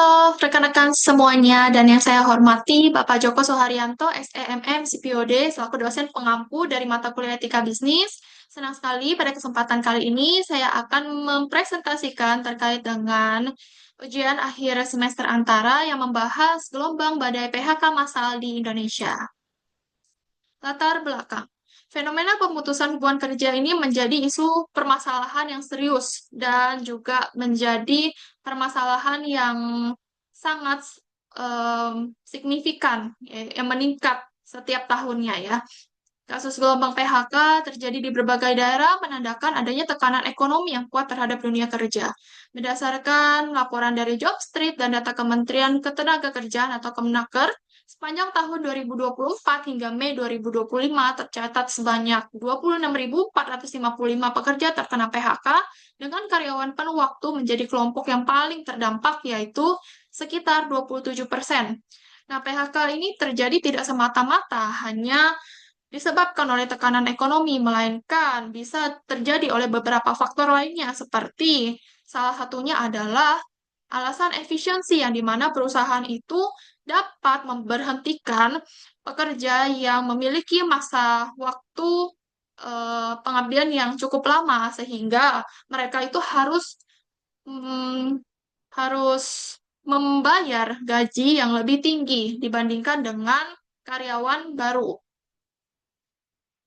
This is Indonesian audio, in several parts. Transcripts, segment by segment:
Halo rekan-rekan semuanya dan yang saya hormati Bapak Joko Suharyanto, SEMM CPOD, selaku dosen pengampu dari mata kuliah Etika Bisnis. Senang sekali pada kesempatan kali ini saya akan mempresentasikan terkait dengan ujian akhir semester antara yang membahas gelombang badai PHK massal di Indonesia. Latar belakang. Fenomena pemutusan hubungan kerja ini menjadi isu permasalahan yang serius dan juga menjadi permasalahan yang sangat signifikan yang meningkat setiap tahunnya ya. Kasus gelombang PHK terjadi di berbagai daerah menandakan adanya tekanan ekonomi yang kuat terhadap dunia kerja. Berdasarkan laporan dari Jobstreet dan data Kementerian Ketenagakerjaan atau Kemenaker, sepanjang tahun 2024 hingga Mei 2025 tercatat sebanyak 26.455 pekerja terkena PHK dengan karyawan penuh waktu menjadi kelompok yang paling terdampak yaitu sekitar 27%. Nah, PHK ini terjadi tidak semata-mata hanya disebabkan oleh tekanan ekonomi, melainkan bisa terjadi oleh beberapa faktor lainnya, seperti salah satunya adalah alasan efisiensi, yang dimana perusahaan itu dapat memberhentikan pekerja yang memiliki masa waktu pengabdian yang cukup lama, sehingga mereka itu mm, harus membayar gaji yang lebih tinggi dibandingkan dengan karyawan baru.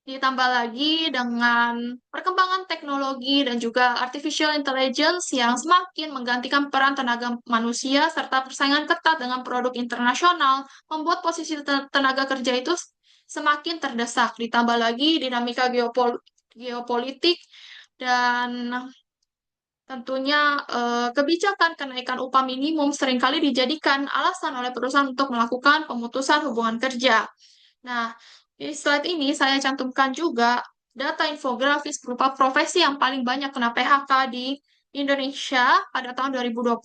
Ditambah lagi dengan perkembangan teknologi dan juga artificial intelligence yang semakin menggantikan peran tenaga manusia serta persaingan ketat dengan produk internasional, membuat posisi tenaga kerja itu semakin terdesak. Ditambah lagi dinamika geopolitik dan tentunya kebijakan kenaikan upah minimum seringkali dijadikan alasan oleh perusahaan untuk melakukan pemutusan hubungan kerja. Nah, di slide ini saya cantumkan juga data infografis berupa profesi yang paling banyak kena PHK di Indonesia pada tahun 2024.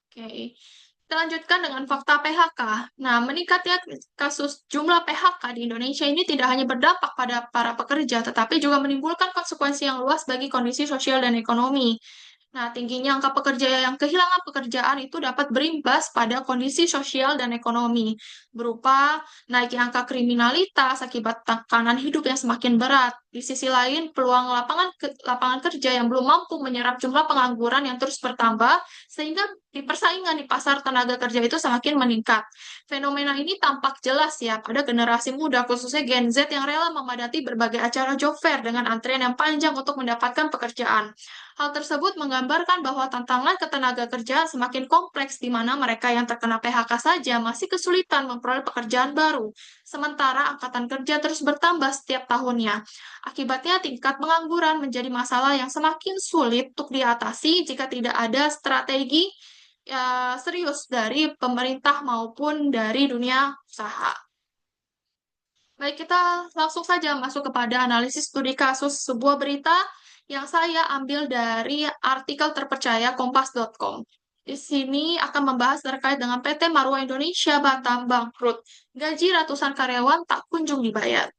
Oke, kita lanjutkan dengan fakta PHK. Nah, meningkatnya kasus jumlah PHK di Indonesia ini tidak hanya berdampak pada para pekerja, tetapi juga menimbulkan konsekuensi yang luas bagi kondisi sosial dan ekonomi. Nah, tingginya angka pekerja yang kehilangan pekerjaan itu dapat berimbas pada kondisi sosial dan ekonomi, berupa naiknya angka kriminalitas akibat tekanan hidup yang semakin berat. Di sisi lain, peluang lapangan kerja yang belum mampu menyerap jumlah pengangguran yang terus bertambah, sehingga persaingan di pasar tenaga kerja itu semakin meningkat. Fenomena ini tampak jelas ya pada generasi muda, khususnya Gen Z yang rela memadati berbagai acara job fair dengan antrian yang panjang untuk mendapatkan pekerjaan. Hal tersebut menggambarkan bahwa tantangan ketenaga kerjaan semakin kompleks di mana mereka yang terkena PHK saja masih kesulitan memperoleh pekerjaan baru, sementara angkatan kerja terus bertambah setiap tahunnya. Akibatnya tingkat pengangguran menjadi masalah yang semakin sulit untuk diatasi jika tidak ada strategi serius dari pemerintah maupun dari dunia usaha. Baik, kita langsung saja masuk kepada analisis studi kasus sebuah berita yang saya ambil dari artikel terpercaya kompas.com. Di sini akan membahas terkait dengan PT Marua Indonesia Batam bangkrut. Gaji ratusan karyawan tak kunjung dibayar.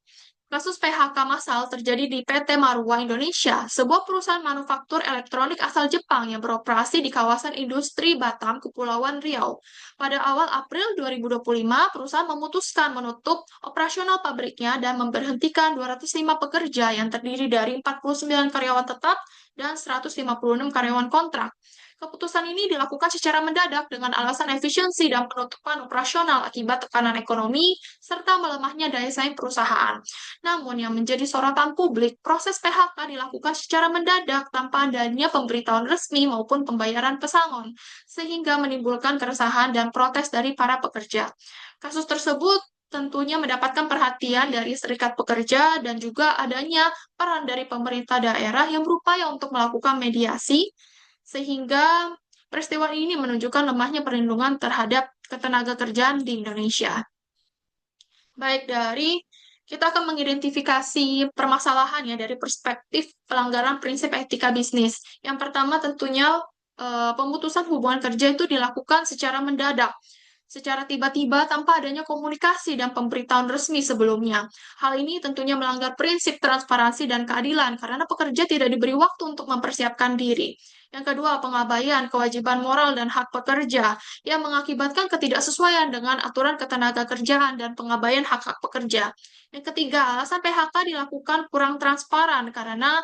Kasus PHK massal terjadi di PT Marua Indonesia, sebuah perusahaan manufaktur elektronik asal Jepang yang beroperasi di kawasan industri Batam, Kepulauan Riau. Pada awal April 2025, perusahaan memutuskan menutup operasional pabriknya dan memberhentikan 205 pekerja yang terdiri dari 49 karyawan tetap dan 156 karyawan kontrak. Keputusan ini dilakukan secara mendadak dengan alasan efisiensi dan penutupan operasional akibat tekanan ekonomi serta melemahnya daya saing perusahaan. Namun yang menjadi sorotan publik, proses PHK dilakukan secara mendadak tanpa adanya pemberitahuan resmi maupun pembayaran pesangon, sehingga menimbulkan keresahan dan protes dari para pekerja. Kasus tersebut tentunya mendapatkan perhatian dari serikat pekerja dan juga adanya peran dari pemerintah daerah yang berupaya untuk melakukan mediasi, sehingga peristiwa ini menunjukkan lemahnya perlindungan terhadap ketenaga kerjaan di Indonesia. Baik dari kita akan mengidentifikasi permasalahannya dari perspektif pelanggaran prinsip etika bisnis. Yang pertama tentunya pemutusan hubungan kerja itu dilakukan secara mendadak, secara tiba-tiba tanpa adanya komunikasi dan pemberitahuan resmi sebelumnya. Hal ini tentunya melanggar prinsip transparansi dan keadilan karena pekerja tidak diberi waktu untuk mempersiapkan diri. Yang kedua, pengabaian kewajiban moral dan hak pekerja yang mengakibatkan ketidaksesuaian dengan aturan ketenagakerjaan dan pengabaian hak-hak pekerja. Yang ketiga, alasan PHK dilakukan kurang transparan karena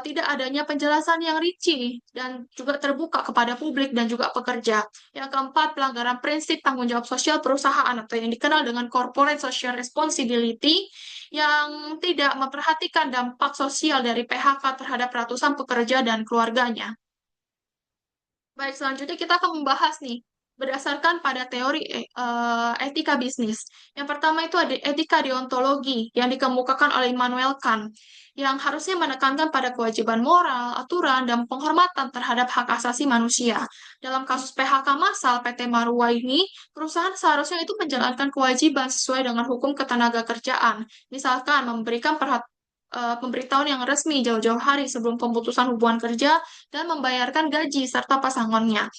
tidak adanya penjelasan yang rinci dan juga terbuka kepada publik dan juga pekerja. Yang keempat, pelanggaran prinsip tanggung jawab sosial perusahaan atau yang dikenal dengan corporate social responsibility yang tidak memperhatikan dampak sosial dari PHK terhadap ratusan pekerja dan keluarganya. Baik, selanjutnya kita akan membahas nih berdasarkan pada teori etika bisnis. Yang pertama itu ada etika deontologi yang dikemukakan oleh Immanuel Kant yang harusnya menekankan pada kewajiban moral, aturan, dan penghormatan terhadap hak asasi manusia. Dalam kasus PHK massal PT Marua ini, perusahaan seharusnya itu menjalankan kewajiban sesuai dengan hukum ketenagakerjaan. Misalkan memberikan pemberitahuan yang resmi jauh-jauh hari sebelum pemutusan hubungan kerja dan membayarkan gaji serta pasangannya.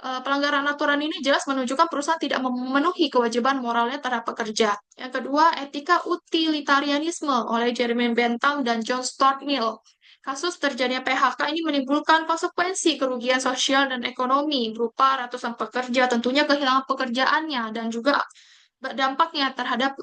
Pelanggaran aturan ini jelas menunjukkan perusahaan tidak memenuhi kewajiban moralnya terhadap pekerja. Yang kedua, etika utilitarianisme oleh Jeremy Bentham dan John Stuart Mill. Kasus terjadinya PHK ini menimbulkan konsekuensi kerugian sosial dan ekonomi berupa ratusan pekerja tentunya kehilangan pekerjaannya dan juga dampaknya terhadap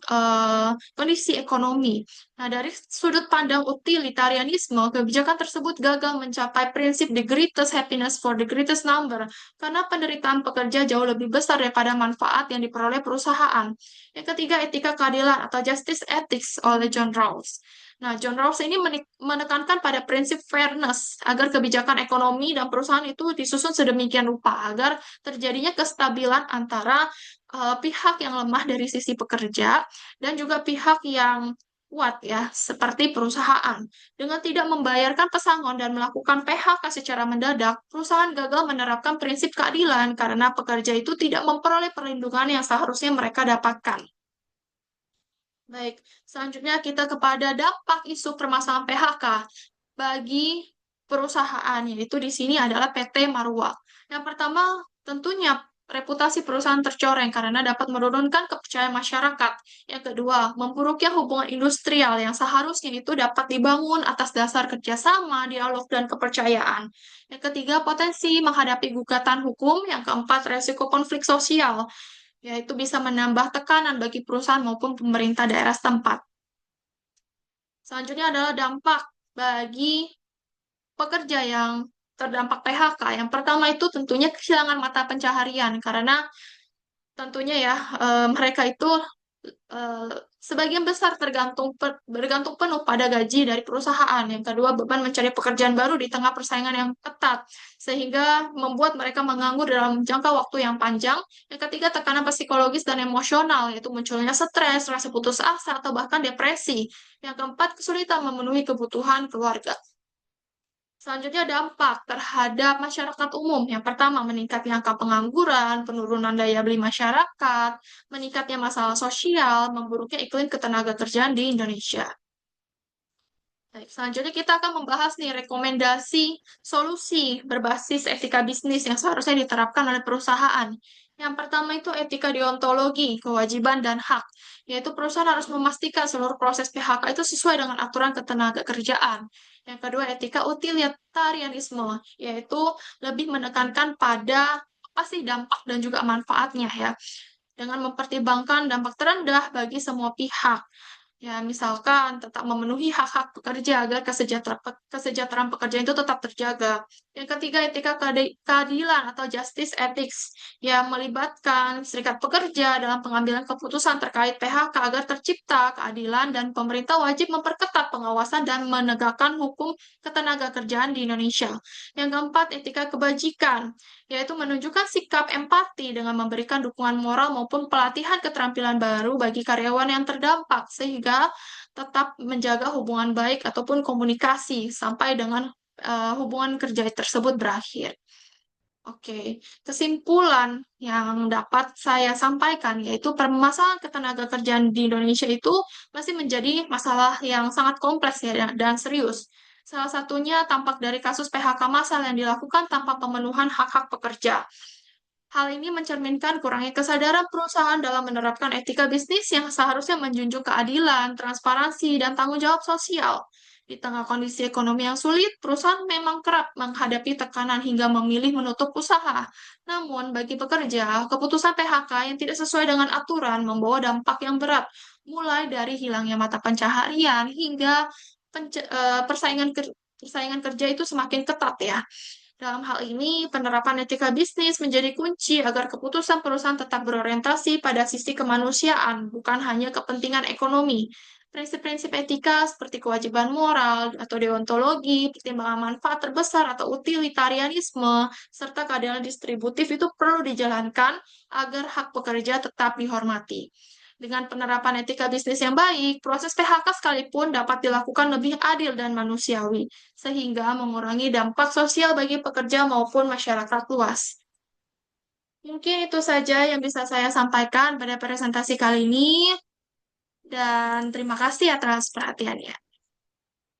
kondisi ekonomi. Nah, dari sudut pandang utilitarianisme, kebijakan tersebut gagal mencapai prinsip the greatest happiness for the greatest number karena penderitaan pekerja jauh lebih besar daripada manfaat yang diperoleh perusahaan. Yang ketiga, etika keadilan atau justice ethics oleh John Rawls. Nah, John Rawls ini menekankan pada prinsip fairness agar kebijakan ekonomi dan perusahaan itu disusun sedemikian rupa agar terjadinya kestabilan antara pihak yang lemah dari sisi pekerja dan juga pihak yang kuat ya, seperti perusahaan. Dengan tidak membayarkan pesangon dan melakukan PHK secara mendadak, perusahaan gagal menerapkan prinsip keadilan karena pekerja itu tidak memperoleh perlindungan yang seharusnya mereka dapatkan. Baik, selanjutnya kita kepada dampak isu permasalahan PHK bagi perusahaan, yaitu di sini adalah PT Marua. Yang pertama, tentunya reputasi perusahaan tercoreng karena dapat menurunkan kepercayaan masyarakat. Yang kedua, memburuknya hubungan industrial yang seharusnya itu dapat dibangun atas dasar kerjasama, dialog, dan kepercayaan. Yang ketiga, potensi menghadapi gugatan hukum. Yang keempat, resiko konflik sosial yaitu bisa menambah tekanan bagi perusahaan maupun pemerintah daerah setempat. Selanjutnya adalah dampak bagi pekerja yang terdampak PHK. Yang pertama itu tentunya kehilangan mata pencaharian karena tentunya ya mereka itu eh, sebagian besar bergantung penuh pada gaji dari perusahaan. Yang kedua, beban mencari pekerjaan baru di tengah persaingan yang ketat sehingga membuat mereka menganggur dalam jangka waktu yang panjang. Yang ketiga, tekanan psikologis dan emosional yaitu munculnya stres, rasa putus asa atau bahkan depresi. Yang keempat, kesulitan memenuhi kebutuhan keluarga. Selanjutnya dampak terhadap masyarakat umum. Yang pertama, meningkatnya angka pengangguran, penurunan daya beli masyarakat, meningkatnya masalah sosial, memburuknya iklim ketenagakerjaan di Indonesia. Baik, selanjutnya kita akan membahas nih rekomendasi solusi berbasis etika bisnis yang seharusnya diterapkan oleh perusahaan. Yang pertama itu etika deontologi, kewajiban dan hak, yaitu perusahaan harus memastikan seluruh proses PHK itu sesuai dengan aturan ketenagakerjaan. Yang kedua, etika utilitarianisme, yaitu lebih menekankan pada apa sih dampak dan juga manfaatnya ya, dengan mempertimbangkan dampak terendah bagi semua pihak. Ya, misalkan tetap memenuhi hak-hak pekerja agar kesejahteraan pekerja itu tetap terjaga. Yang ketiga, etika keadilan atau justice ethics yang melibatkan serikat pekerja dalam pengambilan keputusan terkait PHK agar tercipta keadilan dan pemerintah wajib memperketat pengawasan dan menegakkan hukum ketenagakerjaan di Indonesia. Yang keempat, etika kebajikan yaitu menunjukkan sikap empati dengan memberikan dukungan moral maupun pelatihan keterampilan baru bagi karyawan yang terdampak, sehingga tetap menjaga hubungan baik ataupun komunikasi sampai dengan hubungan kerja tersebut berakhir. Oke, kesimpulan yang dapat saya sampaikan yaitu permasalahan ketenagakerjaan di Indonesia itu masih menjadi masalah yang sangat kompleks ya dan serius. Salah satunya tampak dari kasus PHK massal yang dilakukan tanpa pemenuhan hak-hak pekerja. Hal ini mencerminkan kurangnya kesadaran perusahaan dalam menerapkan etika bisnis yang seharusnya menjunjung keadilan, transparansi, dan tanggung jawab sosial. Di tengah kondisi ekonomi yang sulit, perusahaan memang kerap menghadapi tekanan hingga memilih menutup usaha. Namun, bagi pekerja, keputusan PHK yang tidak sesuai dengan aturan membawa dampak yang berat, mulai dari hilangnya mata pencaharian hingga persaingan kerja itu semakin ketat ya. Dalam hal ini, penerapan etika bisnis menjadi kunci agar keputusan perusahaan tetap berorientasi pada sisi kemanusiaan, bukan hanya kepentingan ekonomi. Prinsip-prinsip etika seperti kewajiban moral atau deontologi, pertimbangan manfaat terbesar atau utilitarianisme, serta keadilan distributif itu perlu dijalankan agar hak pekerja tetap dihormati. Dengan penerapan etika bisnis yang baik, proses PHK sekalipun dapat dilakukan lebih adil dan manusiawi, sehingga mengurangi dampak sosial bagi pekerja maupun masyarakat luas. Mungkin itu saja yang bisa saya sampaikan pada presentasi kali ini, dan terima kasih atas perhatiannya.